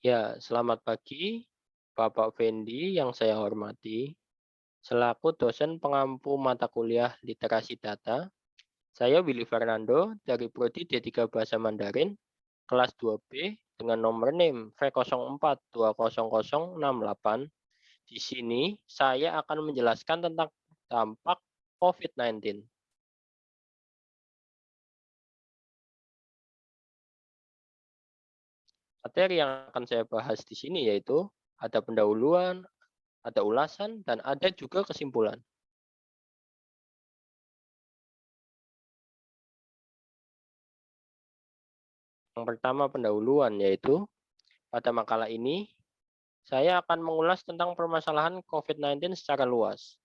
Ya, selamat pagi, Bapak Fendi yang saya hormati. Selaku dosen pengampu mata kuliah Literasi Data, saya Willy Fernando dari Prodi D3 Bahasa Mandarin, kelas 2B dengan nomor NIM V04200068. Di sini saya akan menjelaskan tentang dampak COVID-19. Materi yang akan saya bahas di sini yaitu ada pendahuluan, ada ulasan, dan ada juga kesimpulan. Yang pertama pendahuluan yaitu pada makalah ini saya akan mengulas tentang permasalahan COVID-19 secara luas.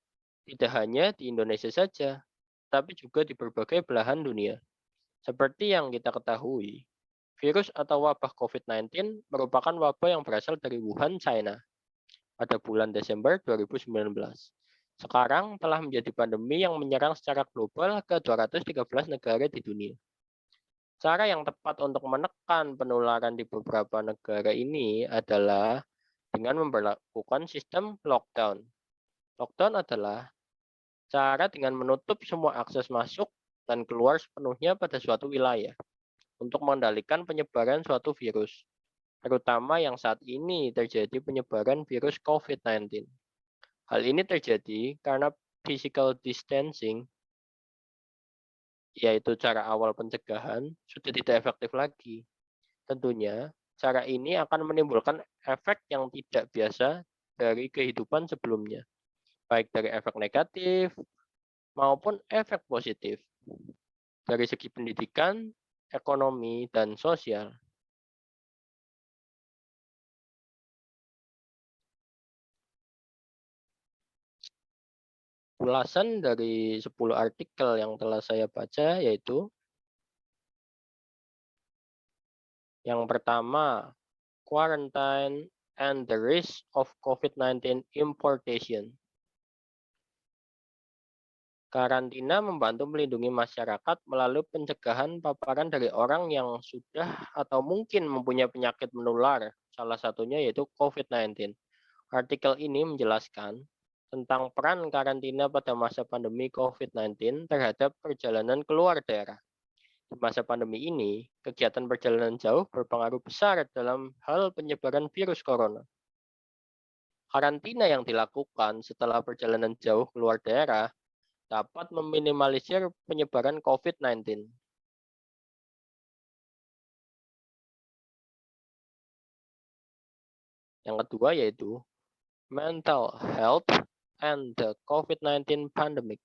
Tidak hanya di Indonesia saja, tapi juga di berbagai belahan dunia. Seperti yang kita ketahui, virus atau wabah COVID-19 merupakan wabah yang berasal dari Wuhan, China pada bulan Desember 2019. Sekarang telah menjadi pandemi yang menyerang secara global ke 213 negara di dunia. Cara yang tepat untuk menekan penularan di beberapa negara ini adalah dengan memperlakukan sistem lockdown. Lockdown adalah cara dengan menutup semua akses masuk dan keluar sepenuhnya pada suatu wilayah untuk mengendalikan penyebaran suatu virus, terutama yang saat ini terjadi penyebaran virus COVID-19. Hal ini terjadi karena physical distancing, yaitu cara awal pencegahan, sudah tidak efektif lagi. Tentunya, cara ini akan menimbulkan efek yang tidak biasa dari kehidupan sebelumnya, baik dari efek negatif maupun efek positif dari segi pendidikan, ekonomi, dan sosial. Ulasan dari 10 artikel yang telah saya baca yaitu yang pertama, Quarantine and the Risk of COVID-19 Importation. Karantina membantu melindungi masyarakat melalui pencegahan paparan dari orang yang sudah atau mungkin mempunyai penyakit menular, salah satunya yaitu COVID-19. Artikel ini menjelaskan tentang peran karantina pada masa pandemi COVID-19 terhadap perjalanan keluar daerah. Di masa pandemi ini, kegiatan perjalanan jauh berpengaruh besar dalam hal penyebaran virus corona. Karantina yang dilakukan setelah perjalanan jauh keluar daerah dapat meminimalisir penyebaran COVID-19. Yang kedua yaitu mental health and the COVID-19 pandemic.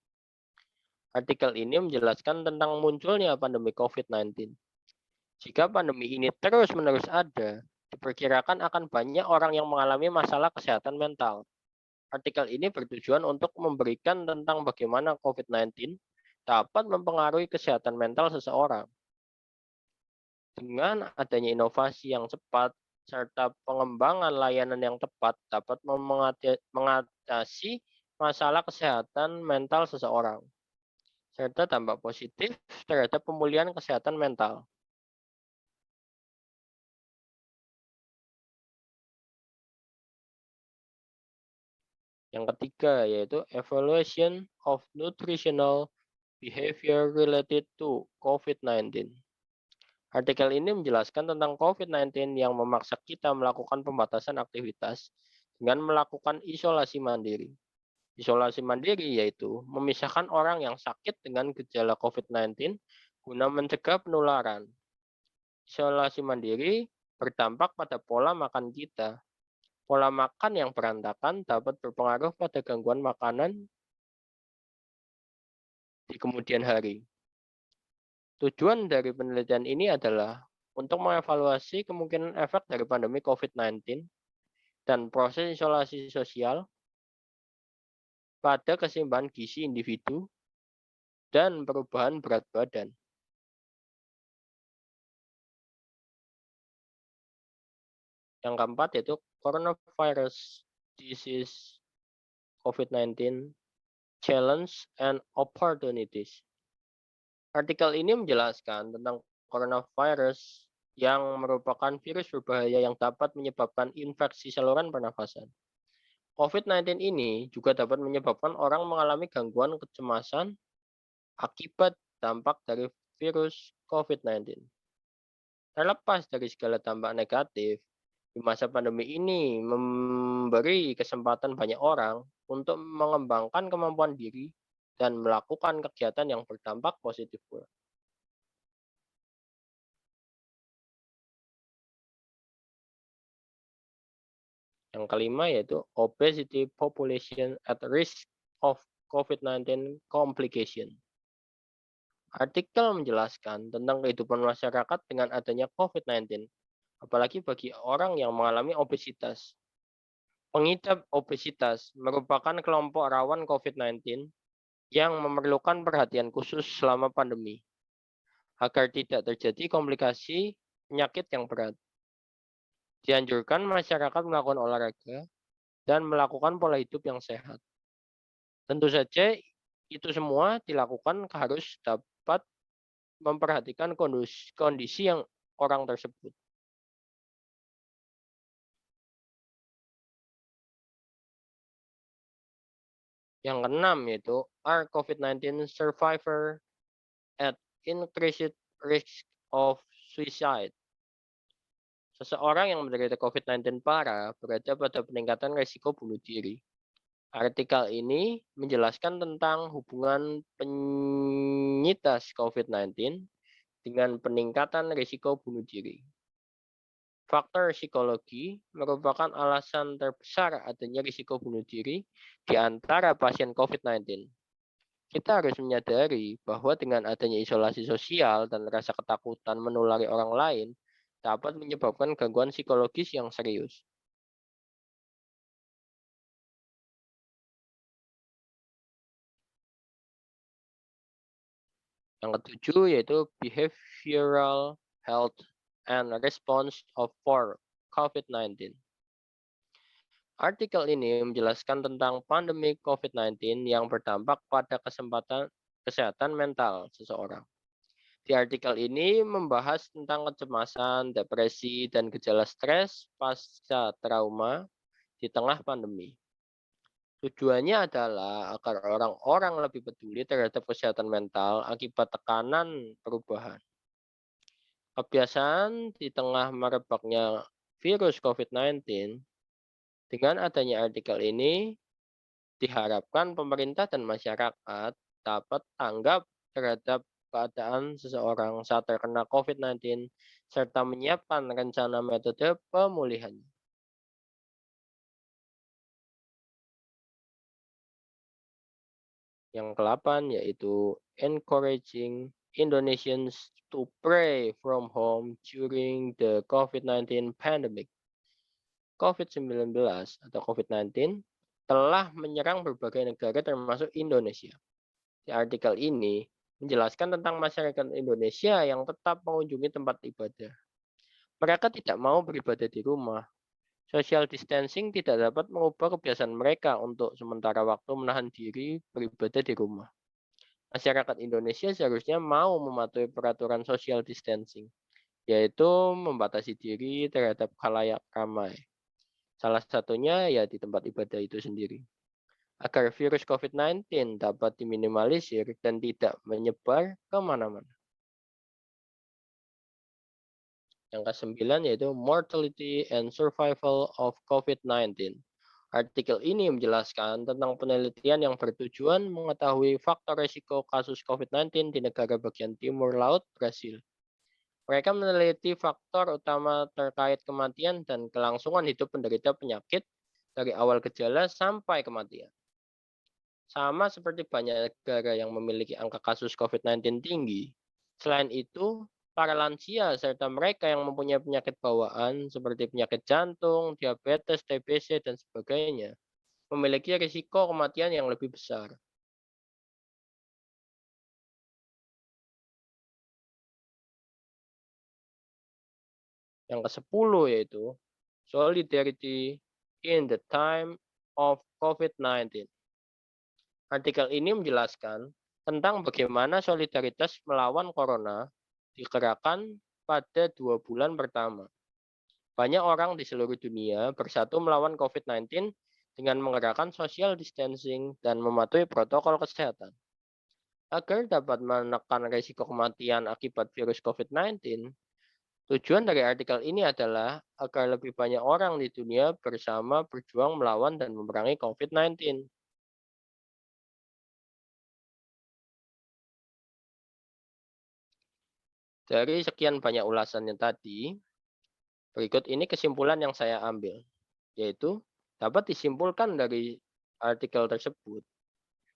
Artikel ini menjelaskan tentang munculnya pandemi COVID-19. Jika pandemi ini terus-menerus ada, diperkirakan akan banyak orang yang mengalami masalah kesehatan mental. Artikel ini bertujuan untuk memberikan tentang bagaimana COVID-19 dapat mempengaruhi kesehatan mental seseorang. Dengan adanya inovasi yang cepat serta pengembangan layanan yang tepat dapat mengatasi masalah kesehatan mental seseorang, serta dampak positif terhadap pemulihan kesehatan mental. Yang ketiga yaitu evaluation of nutritional behavior related to COVID-19. Artikel ini menjelaskan tentang COVID-19 yang memaksa kita melakukan pembatasan aktivitas dengan melakukan isolasi mandiri. Isolasi mandiri yaitu memisahkan orang yang sakit dengan gejala COVID-19 guna mencegah penularan. Isolasi mandiri berdampak pada pola makan kita. Pola makan yang berantakan dapat berpengaruh pada gangguan makanan di kemudian hari. Tujuan dari penelitian ini adalah untuk mengevaluasi kemungkinan efek dari pandemi COVID-19 dan proses isolasi sosial pada keseimbangan gizi individu dan perubahan berat badan. Yang keempat yaitu coronavirus disease COVID-19 challenge and opportunities. Artikel ini menjelaskan tentang coronavirus yang merupakan virus berbahaya yang dapat menyebabkan infeksi saluran pernafasan. COVID-19 ini juga dapat menyebabkan orang mengalami gangguan kecemasan akibat dampak dari virus COVID-19. Terlepas dari segala dampak negatif, di masa pandemi ini memberi kesempatan banyak orang untuk mengembangkan kemampuan diri dan melakukan kegiatan yang berdampak positif pula. Yang kelima yaitu obesity population at risk of COVID-19 complication. Artikel menjelaskan tentang kehidupan masyarakat dengan adanya COVID-19, apalagi bagi orang yang mengalami obesitas. Pengidap obesitas merupakan kelompok rawan COVID-19 yang memerlukan perhatian khusus selama pandemi agar tidak terjadi komplikasi penyakit yang berat. Dianjurkan masyarakat melakukan olahraga dan melakukan pola hidup yang sehat. Tentu saja itu semua dilakukan harus dapat memperhatikan kondisi yang orang tersebut. Yang keenam yaitu are COVID-19 survivor at increased risk of suicide. Seseorang yang menderita COVID-19 parah berada pada peningkatan risiko bunuh diri. Artikel ini menjelaskan tentang hubungan penyintas COVID-19 dengan peningkatan risiko bunuh diri. Faktor psikologi merupakan alasan terbesar adanya risiko bunuh diri di antara pasien COVID-19. Kita harus menyadari bahwa dengan adanya isolasi sosial dan rasa ketakutan menulari orang lain dapat menyebabkan gangguan psikologis yang serius. Yang ketujuh yaitu behavioral health and response of for COVID-19. Artikel ini menjelaskan tentang pandemi COVID-19 yang berdampak pada kesehatan mental seseorang. Di artikel ini membahas tentang kecemasan, depresi, dan gejala stres pasca trauma di tengah pandemi. Tujuannya adalah agar orang-orang lebih peduli terhadap kesehatan mental akibat tekanan perubahan. Kebiasaan di tengah merebaknya virus COVID-19, dengan adanya artikel ini, diharapkan pemerintah dan masyarakat dapat tanggap terhadap keadaan seseorang saat terkena COVID-19 serta menyiapkan rencana metode pemulihan. Yang ke-8 yaitu encouraging Indonesians to pray from home during the COVID-19 pandemic. COVID-19 atau COVID-19 telah menyerang berbagai negara termasuk Indonesia. Di artikel ini menjelaskan tentang masyarakat Indonesia yang tetap mengunjungi tempat ibadah. Mereka tidak mau beribadah di rumah. Social distancing tidak dapat mengubah kebiasaan mereka untuk sementara waktu menahan diri beribadah di rumah. Masyarakat Indonesia seharusnya mau mematuhi peraturan social distancing, yaitu membatasi diri terhadap khalayak ramai. Salah satunya ya di tempat ibadah itu sendiri. Agar virus COVID-19 dapat diminimalisir dan tidak menyebar kemana-mana. Yang ke-9 yaitu Mortality and Survival of COVID-19. Artikel ini menjelaskan tentang penelitian yang bertujuan mengetahui faktor risiko kasus COVID-19 di negara bagian timur laut Brasil. Mereka meneliti faktor utama terkait kematian dan kelangsungan hidup penderita penyakit dari awal gejala sampai kematian. Sama seperti banyak negara yang memiliki angka kasus COVID-19 tinggi. Selain itu, para lansia serta mereka yang mempunyai penyakit bawaan seperti penyakit jantung, diabetes, TBC, dan sebagainya memiliki risiko kematian yang lebih besar. Yang ke-10 yaitu Solidarity in the Time of COVID-19. Artikel ini menjelaskan tentang bagaimana solidaritas melawan corona digerakkan pada 2 bulan pertama. Banyak orang di seluruh dunia bersatu melawan COVID-19 dengan mengerjakan social distancing dan mematuhi protokol kesehatan. Agar dapat menekan risiko kematian akibat virus COVID-19, tujuan dari artikel ini adalah agar lebih banyak orang di dunia bersama berjuang melawan dan memerangi COVID-19. Dari sekian banyak ulasannya tadi, berikut ini kesimpulan yang saya ambil, yaitu dapat disimpulkan dari artikel tersebut.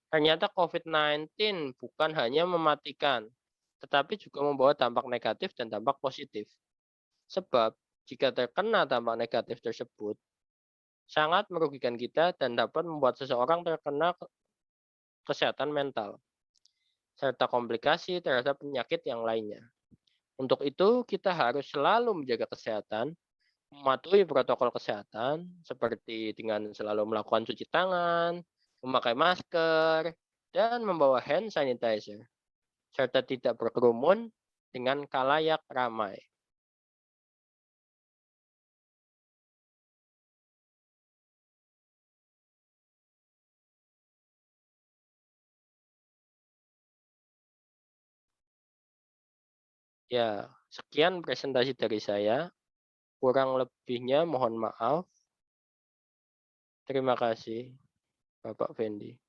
Ternyata COVID-19 bukan hanya mematikan, tetapi juga membawa dampak negatif dan dampak positif. Sebab, jika terkena dampak negatif tersebut, sangat merugikan kita dan dapat membuat seseorang terkena kesehatan mental, serta komplikasi terhadap penyakit yang lainnya. Untuk itu, kita harus selalu menjaga kesehatan, mematuhi protokol kesehatan, seperti dengan selalu melakukan cuci tangan, memakai masker, dan membawa hand sanitizer, serta tidak berkerumun dengan kalayak ramai. Ya, sekian presentasi dari saya. Kurang lebihnya mohon maaf. Terima kasih, Bapak Fendi.